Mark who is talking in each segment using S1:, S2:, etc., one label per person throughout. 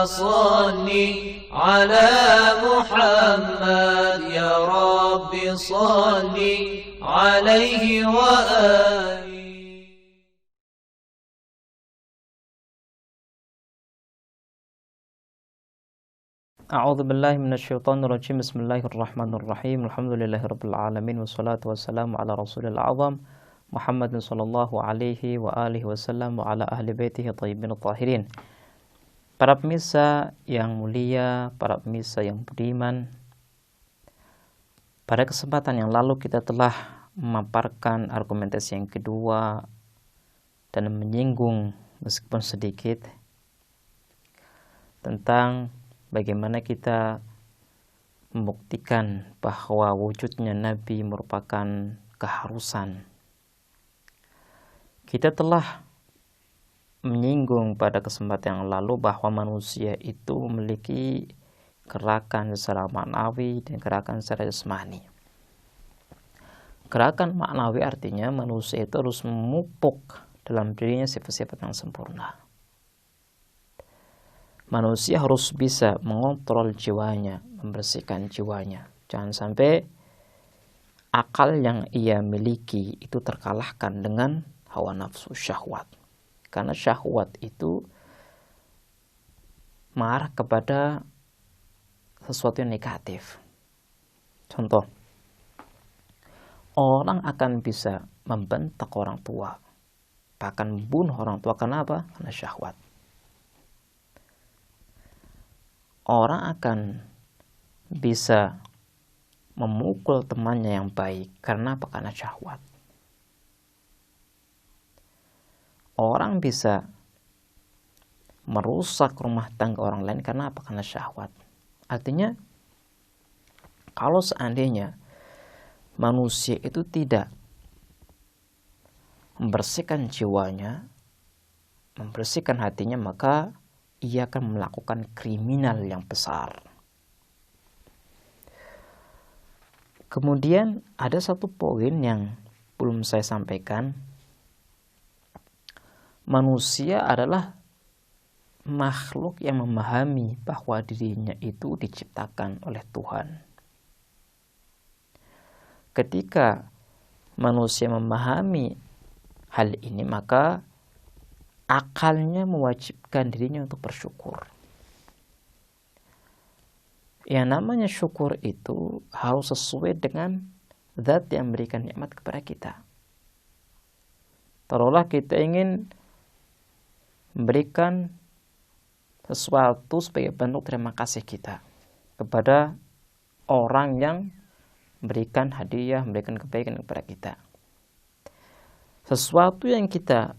S1: صل على محمد يا رب صل عليه وآله.
S2: A'udzu billahi minasyaitonir rajim. Bismillahirrahmanirrahim. Alhamdulillahirabbil alamin wassalatu wassalamu ala rasulil azam Muhammadin sallallahu alaihi wa alihi wasallam wa ala ahli baitihi thayyibin tahirin. Para pemirsa yang mulia, para pemirsa yang budiman, pada kesempatan yang lalu kita telah memaparkan argumentasi yang kedua dan menyinggung meskipun sedikit tentang bagaimana kita membuktikan bahwa wujudnya Nabi merupakan keharusan. Kita telah menyinggung pada kesempatan yang lalu bahwa manusia itu memiliki gerakan secara maknawi dan gerakan secara jasmani. Gerakan maknawi artinya manusia itu harus memupuk dalam dirinya sifat-sifat yang sempurna. Manusia harus bisa mengontrol jiwanya, membersihkan jiwanya. Jangan sampai akal yang ia miliki itu terkalahkan dengan hawa nafsu syahwat. Karena syahwat itu marah kepada sesuatu yang negatif. Contoh, orang akan bisa membentak orang tua, bahkan membunuh orang tua. Kenapa? Karena syahwat. Orang akan bisa memukul temannya yang baik karena apa? Karena syahwat. Orang bisa merusak rumah tangga orang lain karena apa? Karena syahwat. Artinya, kalau seandainya manusia itu tidak membersihkan jiwanya, membersihkan hatinya, maka ia akan melakukan kriminal yang besar. Kemudian ada satu poin yang belum saya sampaikan. Manusia adalah makhluk yang memahami bahwa dirinya itu diciptakan oleh Tuhan. Ketika manusia memahami hal ini, maka akalnya mewajibkan dirinya untuk bersyukur. Yang namanya syukur itu harus sesuai dengan zat yang memberikan nikmat kepada kita. Taruhlah kita ingin memberikan sesuatu sebagai bentuk terima kasih kita kepada orang yang memberikan hadiah, memberikan kebaikan kepada kita. Sesuatu yang kita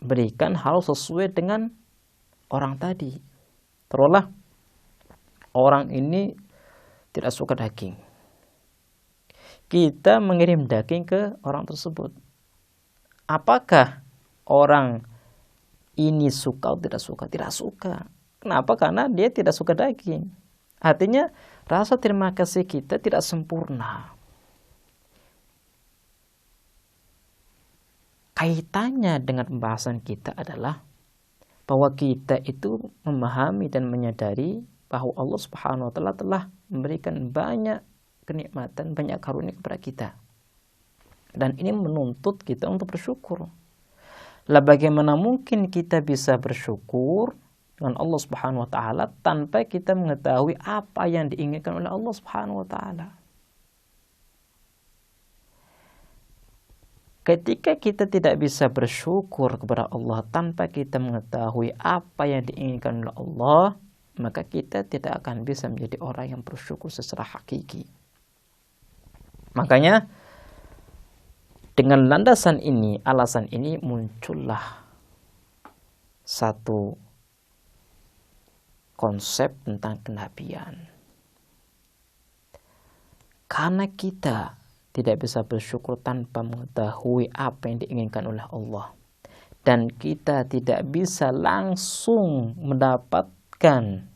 S2: berikan harus sesuai dengan orang tadi. Taruhlah orang ini tidak suka daging. Kita mengirim daging ke orang tersebut. Apakah orang ini suka atau tidak suka? Tidak suka. Kenapa? Karena dia tidak suka daging. Artinya rasa terima kasih kita tidak sempurna. Kaitannya dengan pembahasan kita adalah bahwa kita itu memahami dan menyadari bahwa Allah Subhanahu wa taala telah memberikan banyak kenikmatan, banyak karunia kepada kita. Dan ini menuntut kita untuk bersyukur. Lah bagaimana mungkin kita bisa bersyukur dengan Allah Subhanahu wa taala tanpa kita mengetahui apa yang diinginkan oleh Allah Subhanahu wa taala? Ketika kita tidak bisa bersyukur kepada Allah tanpa kita mengetahui apa yang diinginkan oleh Allah, maka kita tidak akan bisa menjadi orang yang bersyukur secara hakiki. Makanya dengan landasan ini, alasan ini muncullah satu konsep tentang kenabian. Karena kita tidak bisa bersyukur tanpa mengetahui apa yang diinginkan oleh Allah. Dan kita tidak bisa langsung mendapatkan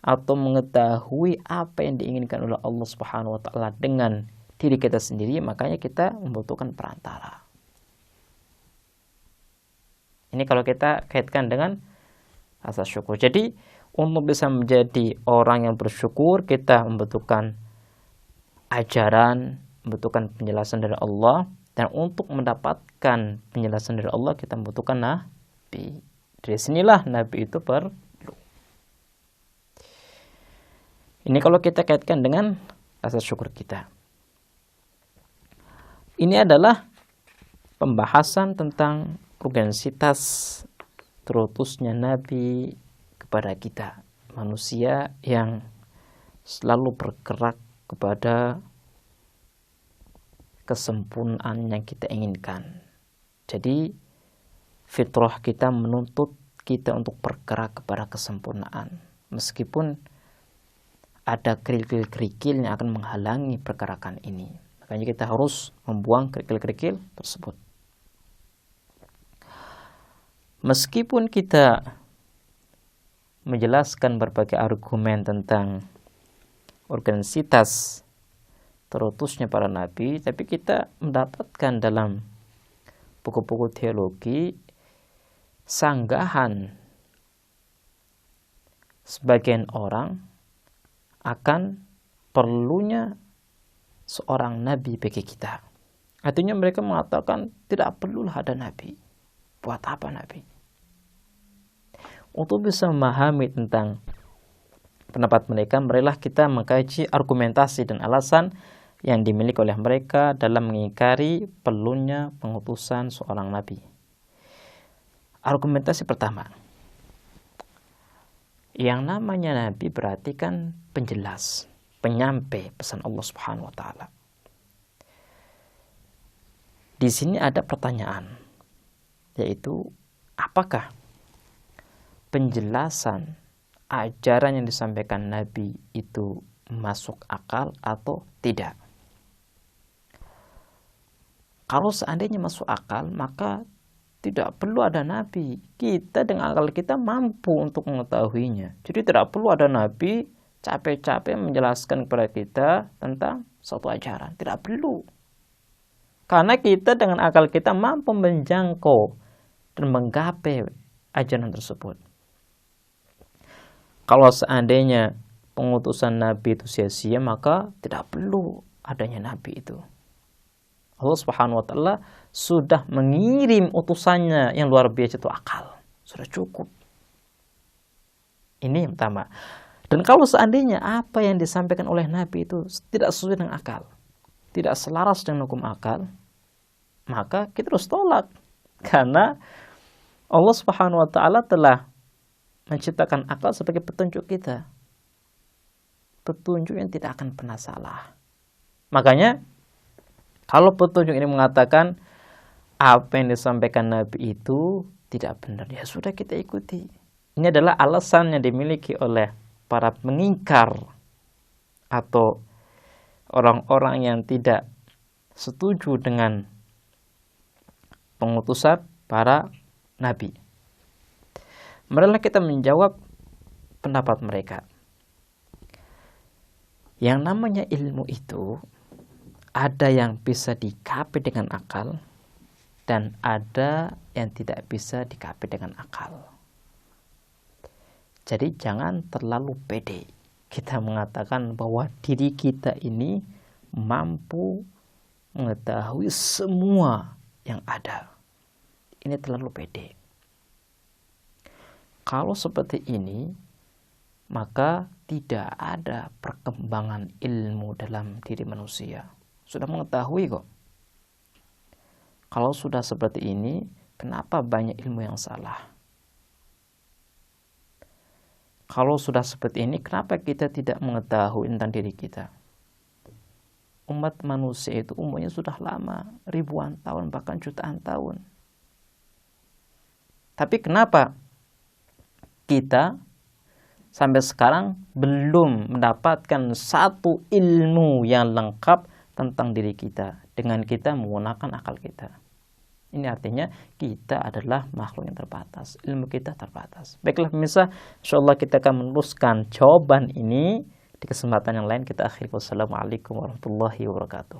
S2: atau mengetahui apa yang diinginkan oleh Allah Subhanahu wa taala dengan diri kita sendiri, makanya kita membutuhkan perantara. Ini kalau kita kaitkan dengan rasa syukur. Jadi untuk bisa menjadi orang yang bersyukur, kita membutuhkan ajaran, membutuhkan penjelasan dari Allah, dan untuk mendapatkan penjelasan dari Allah kita membutuhkan nabi. Dari sinilah nabi itu perlu. Ini kalau kita kaitkan dengan rasa syukur kita. Ini adalah pembahasan tentang urgensitas terutusnya nabi kepada kita, manusia yang selalu bergerak kepada kesempurnaan yang kita inginkan. Jadi fitrah kita menuntut kita untuk bergerak kepada kesempurnaan, meskipun ada kerikil-kerikil yang akan menghalangi pergerakan ini. Makanya kita harus membuang kerikil-kerikil tersebut. Meskipun kita menjelaskan berbagai argumen tentang urgensitas terutusnya para nabi, tapi kita mendapatkan dalam buku-buku teologi sanggahan sebagian orang akan perlunya seorang nabi bagi kita. Artinya mereka mengatakan tidak perlulah ada nabi. Buat apa nabi? Untuk bisa memahami tentang pendapat mereka, marilah kita mengkaji argumentasi dan alasan yang dimiliki oleh mereka dalam mengingkari perlunya pengutusan seorang nabi. Argumentasi pertama, yang namanya nabi berarti kan penjelas, penyampai pesan Allah Subhanahu wa taala. Di sini ada pertanyaan, yaitu apakah penjelasan ajaran yang disampaikan nabi itu masuk akal atau tidak? Kalau seandainya masuk akal, maka tidak perlu ada nabi. Kita dengan akal kita mampu untuk mengetahuinya. Jadi tidak perlu ada nabi capek-capek menjelaskan kepada kita tentang suatu ajaran. Tidak perlu. Karena kita dengan akal kita mampu menjangkau dan menggapai ajaran tersebut. Kalau seandainya pengutusan nabi itu sia-sia, maka tidak perlu adanya nabi itu. Allah Subhanahu wa taala sudah mengirim utusannya yang luar biasa, itu akal. Sudah cukup. Ini yang pertama. Dan kalau seandainya apa yang disampaikan oleh nabi itu tidak sesuai dengan akal, tidak selaras dengan hukum akal, maka kita harus tolak. Karena Allah Subhanahu wa taala telah menciptakan akal sebagai petunjuk kita. Petunjuk yang tidak akan pernah salah. Makanya kalau petunjuk ini mengatakan apa yang disampaikan nabi itu tidak benar, ya sudah kita ikuti. Ini adalah alasan yang dimiliki oleh para pengingkar atau orang-orang yang tidak setuju dengan pengutusan para nabi. Marilah kita menjawab pendapat mereka. Yang namanya ilmu itu ada yang bisa dikapai dengan akal dan ada yang tidak bisa dikapai dengan akal. Jadi jangan terlalu pede kita mengatakan bahwa diri kita ini mampu mengetahui semua yang ada. Ini terlalu pede. Kalau seperti ini, maka tidak ada perkembangan ilmu dalam diri manusia. Sudah mengetahui kok. Kalau sudah seperti ini, kenapa banyak ilmu yang salah? Kalau sudah seperti ini, kenapa kita tidak mengetahui tentang diri kita? Umat manusia itu umurnya sudah lama, ribuan tahun, bahkan jutaan tahun. Tapi kenapa kita sampai sekarang belum mendapatkan satu ilmu yang lengkap tentang diri kita dengan kita menggunakan akal kita? Ini artinya kita adalah makhluk yang terbatas, ilmu kita terbatas. Baiklah pemirsa, insyaallah kita akan meneruskan jawaban ini di kesempatan yang lain. Kita akhiri. Wassalamualaikum warahmatullahi wabarakatuh.